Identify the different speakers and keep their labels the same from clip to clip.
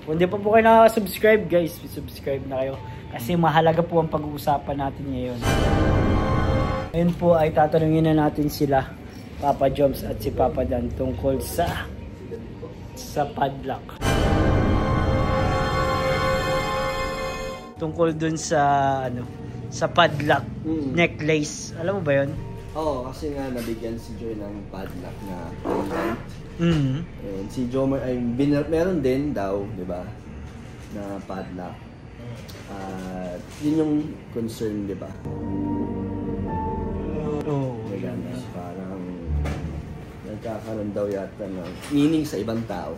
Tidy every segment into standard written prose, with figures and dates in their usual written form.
Speaker 1: Kung hindi pa po kayo nakaka-subscribe guys, subscribe na kayo. Kasi mahalaga po ang pag-uusapan natin ngayon. Ngayon po ay tatanungin na natin sila, Papa Joms at si Papa Dan, tungkol sa padlock. Tungkol dun sa sa padlock necklace. Alam mo ba 'yon?
Speaker 2: Oo, kasi nga nabigyan si Joy ng padlock na pendant. And si Jomar ay meron din daw, 'di ba? Na padlock. Yun yung concern, 'di ba? Maganda, parang nagkakaroon daw yata ng meaning sa ibang tao.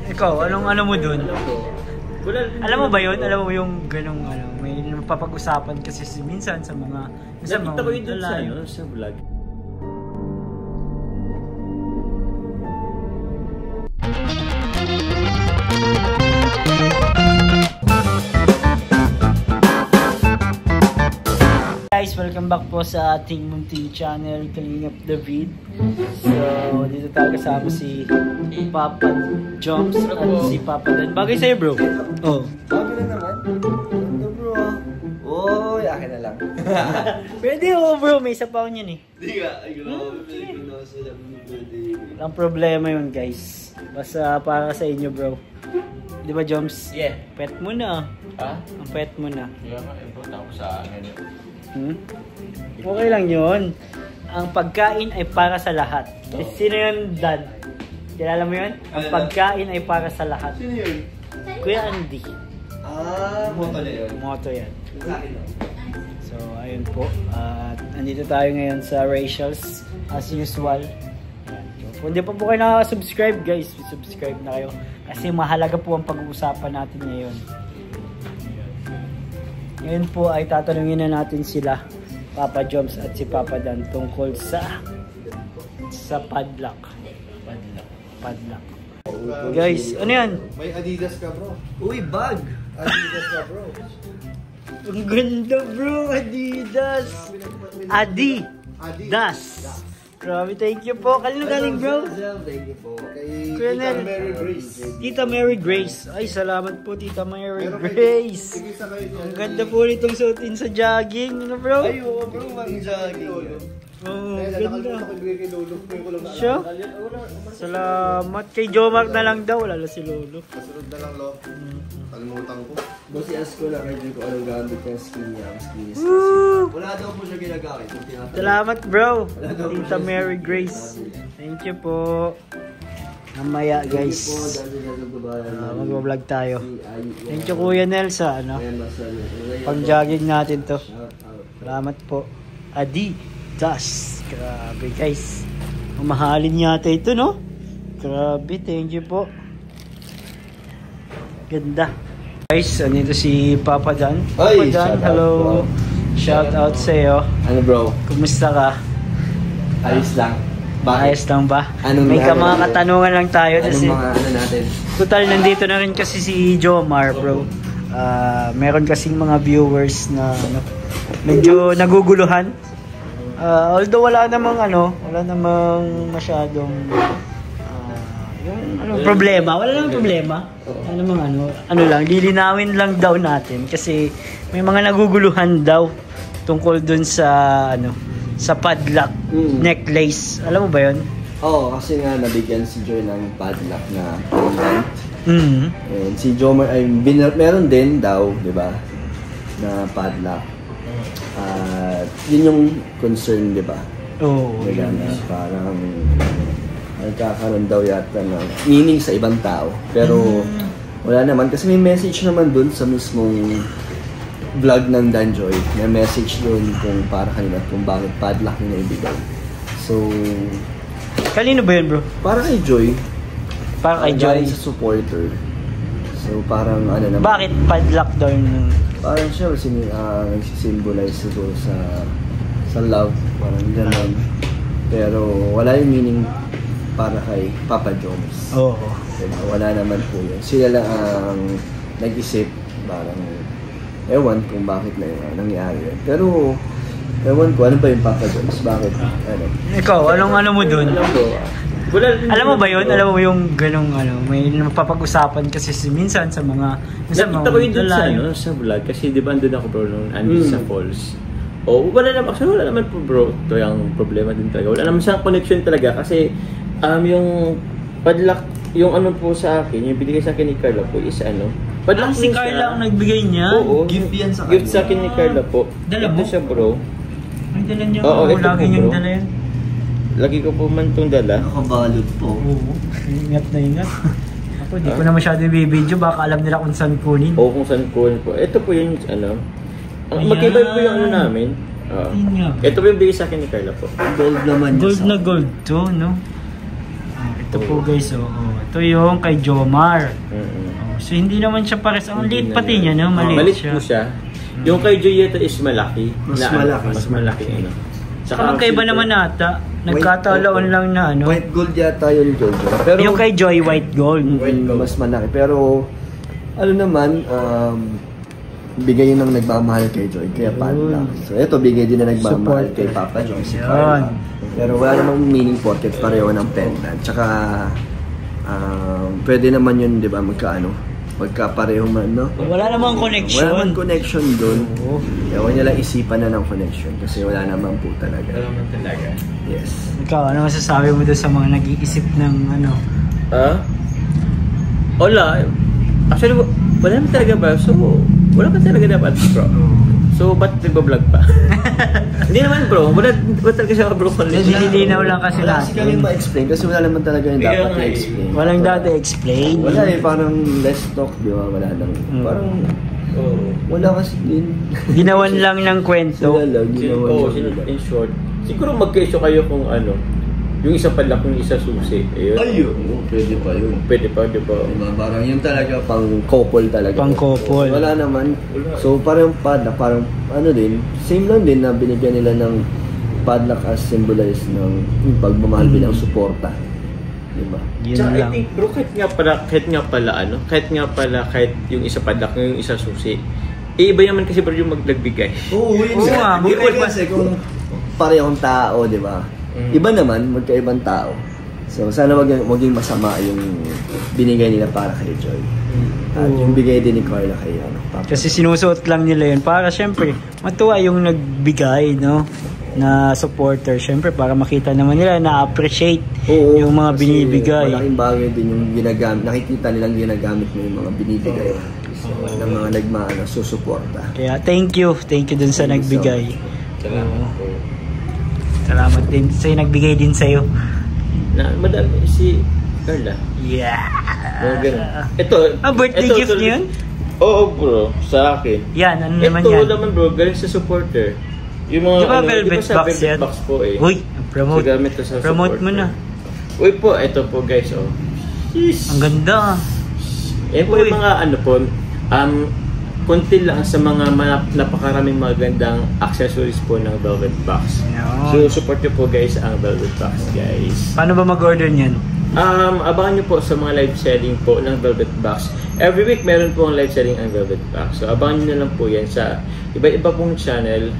Speaker 1: Ikaw, anong mo dun? Alam mo ba yun? Alam mo yung ganong may napapag-usapan kasi minsan sa mga
Speaker 2: Nakita ko yun dun sa vlog.
Speaker 1: Guys, welcome back po sa ating munting channel, Kalingap David. So, dito tayo kasama si Papa Joms at si Papa Dan. Bagay sa'yo bro? Oh.
Speaker 2: Bagay na naman. Ano bro? Oh, akin na lang.
Speaker 1: Pwede bro, may isa pa ako niyan eh.
Speaker 2: Hindi ka,
Speaker 1: Walang problema yun guys. Basta para sa inyo bro. Di ba Joms?
Speaker 2: Yeah.
Speaker 1: Pet mo na.
Speaker 2: Ha?
Speaker 1: Ang pet mo na.
Speaker 2: Hindi ka bro, tapos sa akin.
Speaker 1: Okay lang yun. Ang pagkain ay para sa lahat. Sino yun, Dan? Kilala mo yun? Ang pagkain ay para sa lahat.
Speaker 2: Sino yun?
Speaker 1: Kuya Andy.
Speaker 2: Moto na yun.
Speaker 1: Moto yan. So, ayun po. Andito tayo ngayon sa Racials as usual. Kung hindi pa po kayo nakaka-subscribe guys, subscribe na kayo. Kasi mahalaga po ang pag-uusapan natin ngayon. Ngayon po ay tatanungin na natin sila, Papa Joms at si Papa Dan, tungkol sa padlock. Padlock. Guys, ano yan?
Speaker 2: May Adidas ka bro.
Speaker 1: Uy, bag!
Speaker 2: Adidas ka bro.
Speaker 1: Ang ganda bro, Adidas! Adidas! Grabe, thank you po. Kanino galing bro?
Speaker 2: Thank you po. Kay
Speaker 1: Tita
Speaker 2: Mary Grace.
Speaker 1: Tita Mary Grace. Ay, salamat po Tita Mary Grace. Ang ganda po nitong suotin sa jogging. Ano bro?
Speaker 2: Ay, oo bro, mag-jogging.
Speaker 1: Oo, ganda. Siya? Salamat. Kay Jomar na lang daw. Wala si Lolo.
Speaker 2: Kasunod na lang lo. Kalimutan ko. Boss, i-ask ko lang kay ko anong gamit niya skinny arms. Wala daw po siya ginagamit.
Speaker 1: Salamat bro. Tita Mary Grace. Thank you po. Mamaya guys. Mag-vlog tayo. Thank you Kuya Nel sa pang-jogging natin to. Salamat po. Adidas. Grabe guys. Mamahalin yata ito no? Grabe, thank you po. Ganda. Guys, andito si Papa Dan. Papa Dan, hello. Shout out sa'yo.
Speaker 2: Ano bro?
Speaker 1: Kumusta ka?
Speaker 2: Ayos lang.
Speaker 1: Ayos lang ba?
Speaker 2: Anong
Speaker 1: may mga katanungan lang tayo.
Speaker 2: Anong mga natin?
Speaker 1: Total, nandito na rin kasi si Jomar bro. Meron kasing mga viewers na medyo naguguluhan. Although wala namang masyadong problema. Wala namang problema. Lang, lilinawin lang daw natin kasi may mga naguguluhan daw tungkol dun sa padlock necklace. Alam mo ba 'yon?
Speaker 2: Oo, kasi nga nabigyan si Joy ng padlock na pendant. And si Jomar ay meron din daw, 'di ba? Na padlock. Yun yung concern, 'di ba? Maganda, parang nagkakaroon daw yata ng meaning sa ibang tao. Pero wala naman kasi may message naman dun sa mismong vlog ng Danjoy. May message dun kung para kanila kung bakit padlock na ibigay. So,
Speaker 1: kanino ba yun bro?
Speaker 2: Para kay Joy.
Speaker 1: Para kay Joy?
Speaker 2: Sa supporter. So parang naman.
Speaker 1: Bakit padlock daw yun?
Speaker 2: Parang siya nagsisimbolize siguro sa love. Parang gano'n. Pero wala yung meaning para kay Papa Joms.
Speaker 1: Oo.
Speaker 2: Wala naman po yun. Sila lang ang nag-isip. Parang ewan kung bakit na nangyari. Pero ewan ko, ano ba yung Papa Joms? Bakit?
Speaker 1: Ikaw, anong mo dun? Alam mo ba yun? Alam mo yung ganong may napapag-usapan kasi minsan sa mga...
Speaker 3: Nakita ko yun dun sa vlog kasi di ba andun ako bro nung andun sa falls. Wala naman po bro. Ito yung problema din talaga. Wala naman siyang connection talaga kasi yung padlock, yung po sa akin, yung binigay sa akin ni Carla po is padlock
Speaker 1: si Carla ang nagbigay niya?
Speaker 3: Oo.
Speaker 2: Gift yan sa
Speaker 3: Gift sa akin ni Carla po.
Speaker 1: Dala mo?
Speaker 3: Ito siya bro.
Speaker 1: Ay, dala niyo.
Speaker 3: Oo, ito
Speaker 1: lagi
Speaker 3: po,
Speaker 1: niyong
Speaker 3: bro.
Speaker 1: dala yan.
Speaker 3: Lagi ko po man itong dala.
Speaker 2: Nakabalot po.
Speaker 1: Oo. Ingat na ingat. Ako, di ko na masyado i-video. Baka alam nila kung saan kunin.
Speaker 3: Oo, kung saan kunin po. Ito po yung magkaiba po yung namin. Ito po yung bigay sa akin ni Carla po.
Speaker 2: Gold naman
Speaker 1: Gold na gold to, no? Ito po guys, ito yung kay Jomar. So hindi naman siya pares. Ang liit pati niya, no? Maliit siya.
Speaker 3: Maliit po siya. Yung kay Julieta is malaki.
Speaker 2: Mas malaki.
Speaker 1: Saka magkaiba naman ata. Nagkatalaon lang na
Speaker 2: White gold yata yun, Jojo. Pero
Speaker 1: yung kay Joy, white gold.
Speaker 2: Mas malaki. Pero, naman, bigay yun ng nagmamahal kay Joy. Kaya padlock. So, ito, bigay din na nagmamahal kay Papa Joy. Si Carla. Pero wala namang meaning porket pareho ng pendant. Tsaka, pwede naman yun, di ba, magkapareho man, no?
Speaker 1: Wala namang connection.
Speaker 2: Wala namang connection dun. Kaya huwag nila isipan na ng connection kasi wala naman po talaga.
Speaker 3: Wala naman talaga.
Speaker 2: Yes.
Speaker 1: Ikaw, ano masasabi mo doon sa mga nag-iisip ng
Speaker 3: Wala. Actually, wala naman talaga ba? So, wala ka talaga dapat, bro. So, ba't nagbablog pa? Hindi naman bro, wala talaga siya bro.
Speaker 1: Nililinaw lang kasi
Speaker 2: wala kasi kami ma-explain kasi wala naman talaga yung dapat i-explain.
Speaker 1: Walang dapat i-explain.
Speaker 2: Wala parang less talk, di ba? Wala lang. Parang, wala kasi din.
Speaker 1: Ginawan lang ng kwento.
Speaker 2: Sila lang, ginawan lang.
Speaker 3: In short, siguro magka-issue kayo kung yung isa pala kung isa susi.
Speaker 2: Ayun, pwede pa yun.
Speaker 3: Pwede pa, di ba?
Speaker 2: Parang yun talaga pang couple talaga.
Speaker 1: Pang couple.
Speaker 2: Wala naman. So parang padlock, parang din, same lang din na binigyan nila ng padlock as symbolize ng pagmamahal bilang suporta. Diba?
Speaker 1: Yun
Speaker 3: Tsaka,
Speaker 1: lang.
Speaker 3: I think bro, kahit yung isa padlock, yung isa susi. Iba naman kasi bro yung maglagbigay.
Speaker 2: Oo, yun nga. Kasi kung parehong tao, di ba? Iba naman, magkaibang tao. So, sana maging masama yung binigay nila para kay Joy. At yung bigay din ni Carla kay Papa.
Speaker 1: Kasi sinusuot lang nila yun para syempre matuwa yung nagbigay, no? Na supporter. Syempre para makita naman nila na-appreciate yung mga binibigay.
Speaker 2: Malaking bagay din yung ginagamit. Nakikita nilang ginagamit mo yung mga binibigay. Ng mga susuporta.
Speaker 1: Kaya thank you dun sa nagbigay. Salamat din sa'yo, nagbigay din sa'yo.
Speaker 3: Madami si Carla.
Speaker 1: Yeah.
Speaker 3: Ito.
Speaker 1: Birthday gift niyo yun?
Speaker 3: Oo bro, sa akin.
Speaker 1: Yan, ano naman yan?
Speaker 3: Ito naman bro, galing sa supporter. Yung mga,
Speaker 1: diba velvet box yan?
Speaker 3: Box po
Speaker 1: Uy, promote. Promote mo na.
Speaker 3: Uy po, ito po guys,
Speaker 1: Ang ganda.
Speaker 3: Yan po yung mga konti lang sa mga napakaraming magandang accessories po ng Velvet Box. So, support nyo po guys ang Velvet Box, guys.
Speaker 1: Paano ba mag-order niyan?
Speaker 3: Abangan nyo po sa mga live selling po ng Velvet Box. Every week, meron po ang live selling ang Velvet Box. So, abangan nyo na lang po yan sa iba-iba pong channel.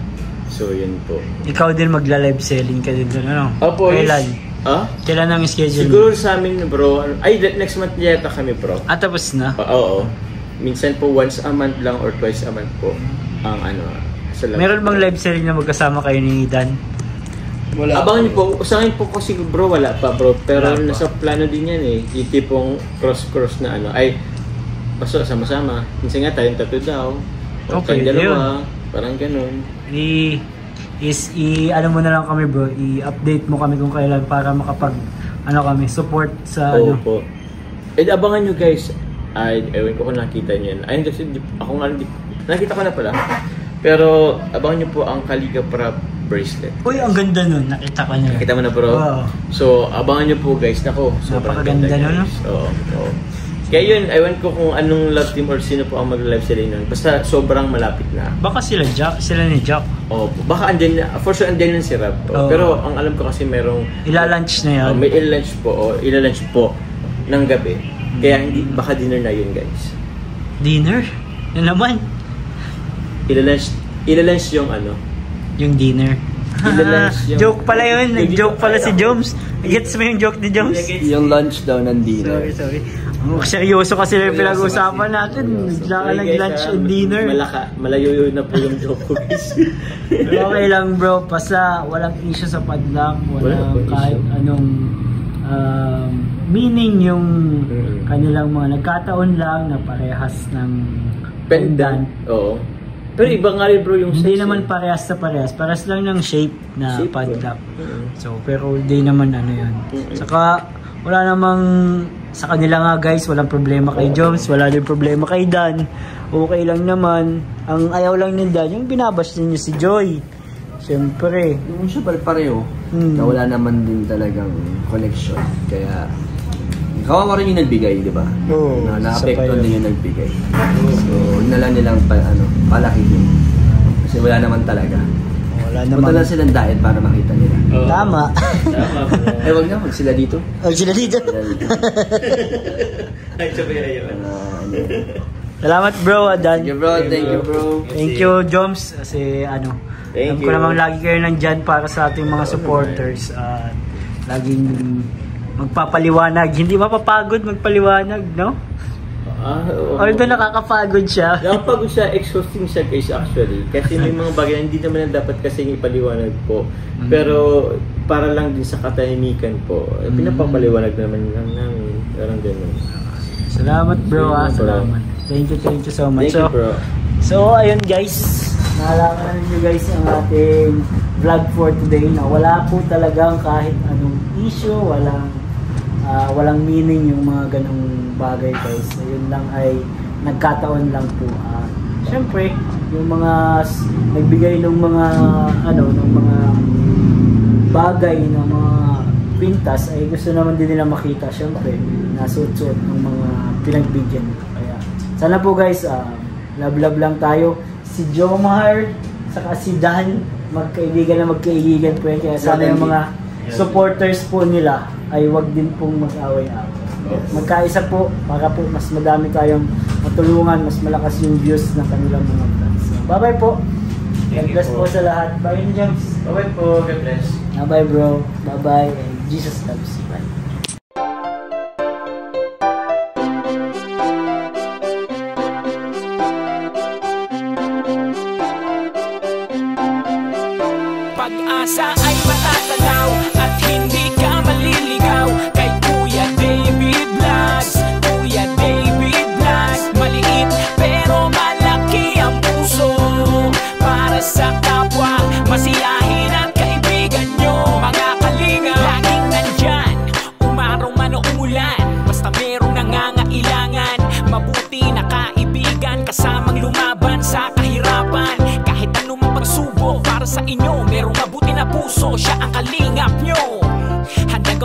Speaker 3: So, yun po. Ikaw din magla-live selling ka din doon, ano?
Speaker 1: Opo. Kailan? Kailan ang schedule?
Speaker 3: Siguro sa amin, bro. Next month yata kami, bro.
Speaker 1: Tapos na?
Speaker 3: Oo. Minsan po once a month lang or twice a month po ang sa live.
Speaker 1: Meron bang live selling na magkasama kayo ni Dan?
Speaker 2: Wala.
Speaker 3: Abangan niyo po. Sa akin po kasi bro, wala pa bro. Pero nasa plano din yan yung tipong cross na ay basta sama-sama. Minsan nga tayong tatlo daw. O tayong dalawa. Parang ganun.
Speaker 1: Ano mo na lang kami bro, i-update mo kami kung kailan para makapag kami support sa
Speaker 3: po. Abangan nyo guys. Ewan ko kung nakita nyo yan. Ako nga nakita ko na pala. Pero abangan nyo po ang Kaliga Prab bracelet.
Speaker 1: Uy, ang ganda nun. Nakita ko na.
Speaker 3: Nakita mo na bro?
Speaker 1: Wow.
Speaker 3: So abangan nyo po guys. Sobrang ganda nun. Oo. Kaya yun, ewan ko kung anong love team or sino po ang mag-live selling nun. Basta sobrang malapit na.
Speaker 1: Baka sila ni Jack.
Speaker 3: Baka andyan na. For sure andyan na si Rab. Pero ang alam ko kasi merong
Speaker 1: ilalunch na yan.
Speaker 3: May ilalunch po ng gabi. Kaya baka dinner na yun guys.
Speaker 1: Dinner? Yan naman.
Speaker 3: Ilalunch yung
Speaker 1: yung dinner.
Speaker 3: Ilalunch yung...
Speaker 1: Joke pala yun. Nag-joke pala si Joms. Gets mo yung joke ni Joms?
Speaker 2: Yung lunch daw ng dinner.
Speaker 1: Sorry. Seryoso kasi yung pinag-usapan natin. Bigla ka nag-lunch and dinner.
Speaker 3: Malayo na po yung joke ko, guys.
Speaker 1: Okay lang bro, basta walang issue sa padlock, walang kahit anong meaning yung kanilang mga nagkataon lang na parehas ng pendant.
Speaker 3: Oo. Pero iba nga rin bro yung
Speaker 1: hindi
Speaker 3: size.
Speaker 1: naman parehas sa parehas lang ng shape na padlock. So pero hindi naman ano yun. Saka wala namang sa kanila nga guys, walang problema kay Joms, wala din problema kay Dan. Okay lang naman. Ang ayaw lang ni Dan, yung binabash niyo si Joy. Siyempre.
Speaker 2: Yung siya pareho, na wala naman din talagang connection. Kaya, kawawa rin yung nagbigay, di ba?
Speaker 1: Oo.
Speaker 2: Na-apekto din yung nagbigay. So, yun na lang nilang palakihin. Kasi wala naman talaga.
Speaker 1: Wala naman.
Speaker 2: Punta lang silang diet para makita nila.
Speaker 3: Oh.
Speaker 1: Tama.
Speaker 2: Wag na, wag sila dito.
Speaker 1: Wag sila dito.
Speaker 3: Ay, sabi ayaw.
Speaker 1: Salamat bro, Dan.
Speaker 2: Thank you bro, thank you bro.
Speaker 1: Thank you Joms. Kasi alam ko namang lagi kayo nandyan para sa ating mga supporters. At laging magpapaliwanag. Hindi mapapagod magpaliwanag, no? Although nakakapagod siya.
Speaker 3: Nakapagod siya, exhausting siya guys actually. Kasi may mga bagay na hindi naman dapat kasi ipaliwanag po. Pero para lang din sa katahimikan po, pinapapaliwanag naman lang namin. Parang gano'n.
Speaker 1: Salamat bro, salamat. Thank you so much.
Speaker 3: Thank you bro.
Speaker 1: So ayun guys, naalala nyo guys ang ating vlog for today na wala po talagang kahit anong issue, walang meaning yung mga ganong bagay guys. Ayun lang ay nagkataon lang po. Siyempre, yung mga nagbigay ng mga ng mga bagay ng mga pintas ay gusto naman din nila makita siyempre nasuot-suot ng mga pinagbigyan. Kaya sana po guys, love lang tayo. Si Jomar saka si Dan magkaibigan po yan. Kaya sana yung mga supporters po nila ay wag din pong mag-away-away. Magkaisa po para po mas madami tayong matulungan, mas malakas yung views ng kanilang mga vlogs. Bye-bye po. God bless po sa lahat. Bye James.
Speaker 3: Bye po, God bless.
Speaker 1: Bye bro. Bye and Jesus loves you. Bye.
Speaker 4: Pag-asa ay matatanaw at hindi ka maliligaw kay Kuya David Vlogs. Kuya David Vlogs, maliit pero malaki ang puso para sa kapwa, masiyahin ang kaibigan nyo. Mga kalinga, laging nandyan, umaraw man o umulan, basta merong nangangailangan. Mabuti na kaibigan, kasamang lumaban sa kahirapan. Kahit anumang pagsubok para sa inyo, merong mabuti na puso, siya ang kalingap nyo. Handang